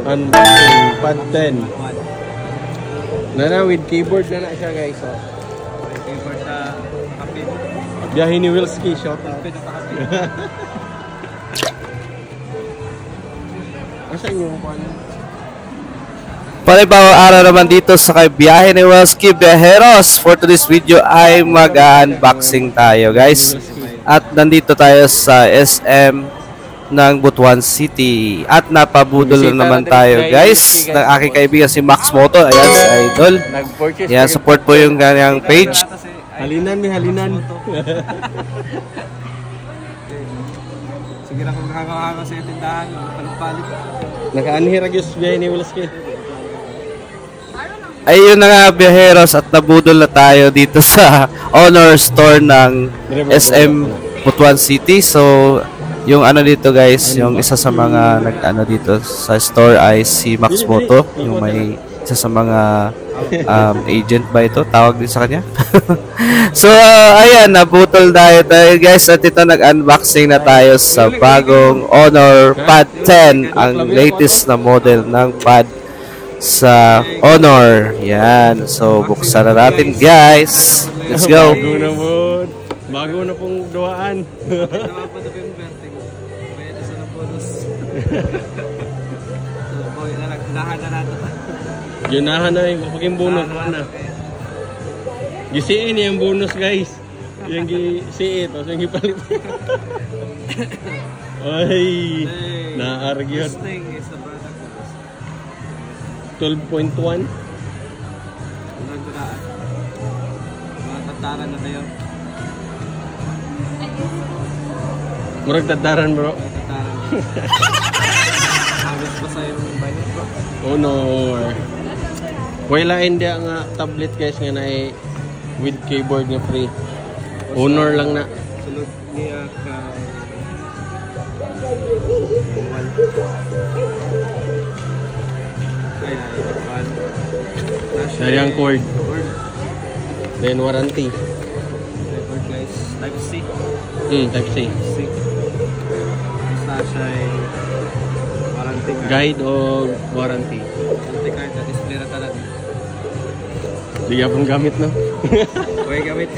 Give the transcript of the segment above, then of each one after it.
Unboxing Pad 10. Nana with keyboard na siya guys. So. Keyboard na kapit. Biyahe ni Wilski, shout out. Asa yung pan? Panibawang araw naman dito sa biyahe ni Wilski Viajeros. For today's video ay mag-unboxing tayo guys. At nandito tayo sa SM ng Butuan City. At napabudol naman tayo guys ng aking kaibigan si Max Moto. Ayan si Idol. Ayan, support po yung kanyang page. Halinan ni halinan. Sige na kung nakakakawa sa tindahan, palit-palit. Nakaanhirag yung biyahe ni Wilski. Ayun na nga Viajeros, at nabudol na tayo dito sa Honor Store ng SM Butuan City. So yung ano dito guys, yung isa sa mga nag-ano dito sa store ay si Max Moto, yung may isa sa mga agent ba ito? Tawag din sa kanya? So ayan, nabutol tayo guys, at ito nag-unboxing na tayo sa bagong Honor Pad 10, ang latest na model ng pad sa Honor. Yan, so buksan na natin guys. Let's go. Bago na pong duwaan. Yunahan na yung paging bonus na. Gisiin yung bonus guys. Yung gisiin, tapos yung gipalit. Ay, na-argue. 12.1. Mga tataran na tayo. Murag tataran bro. Habis pa sa yung banyak bro. Honor. Wala hindi nga tablet guys nga na with keyboard nga free. Honor lang na. Sulod niya ka. Sayang cord. Then warranty. Cord guys. Type C. Type C. Basta siya ay warranty card. Guide o warranty? Warranty card na display na talaga. Di ka pong gamit no? Huwag gamit.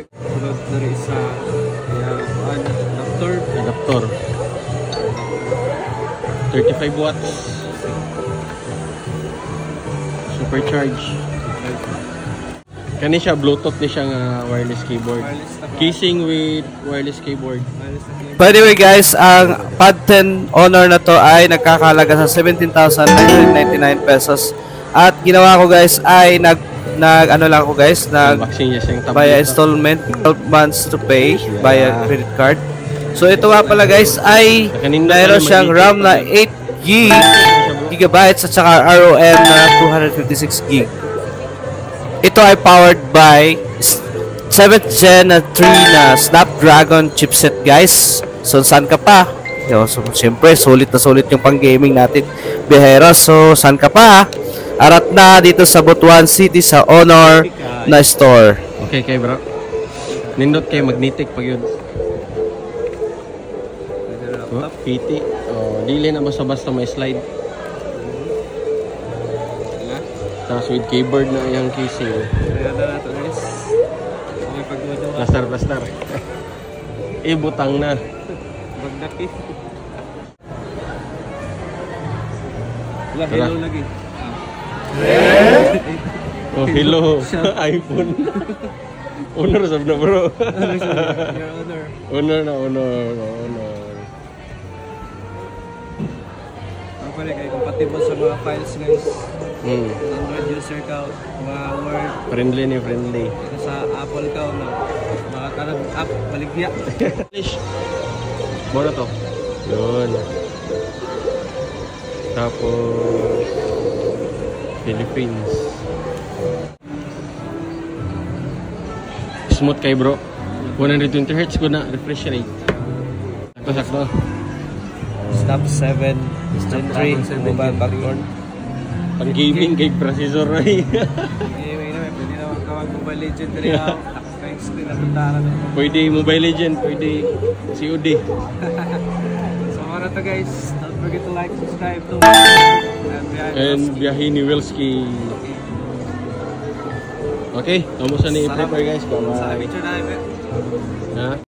Tulad na rin sa adapter. Adapter. 35 watts. Supercharge. Kani siya Bluetooth ni siya nga wireless keyboard. Casing with wireless keyboard. By the way guys, ang Pad 10 Honor na to ay nagkakalaga sa 17,999 pesos. At ginawa ko guys ay nag via installment, 12 months to pay via credit card. So ito nga pala guys ay mayroon siyang RAM na 8GB at saka ROM na 256GB. Ito ay powered by 7th Gen na 3 na Snapdragon chipset guys. So saan ka pa? So siyempre sulit na sulit yung pang gaming natin Viajeros. So saan ka pa? Arat na dito sa Butuan City sa Honor na store. Okay kay bro. Nindot kay magnetic pag yun. PT. Dili na basta-basta may slide. Tapos with keyboard na yung casing. Lastar. Butang na. Bagdaki. Hello lagi. Oh, hello. iPhone. Honor sab na bro. Honor. Pwede kayo compatible sa mga files guys. Android user ka, mga Word. Friendly. Ito sa Apple ka, mga kanang app, baligya. Muna to. Yun. Tapos Philippines. Smooth kay bro. 120Hz ko na refresh rate. Sakto. Snap 7 Gen 3 mobile backbone. Pang gaming kay processor na gaming na, pwede na magkawag Mobile Legend rin ako. Nakaka-yung screen na tundaran. Pwede Mobile Legend, pwede COD. So, mara to guys. Don't forget to like, subscribe to And Biyahe ni Wilski. Okay, kamusta ni i-prepare guys? Sa picture na, Ha?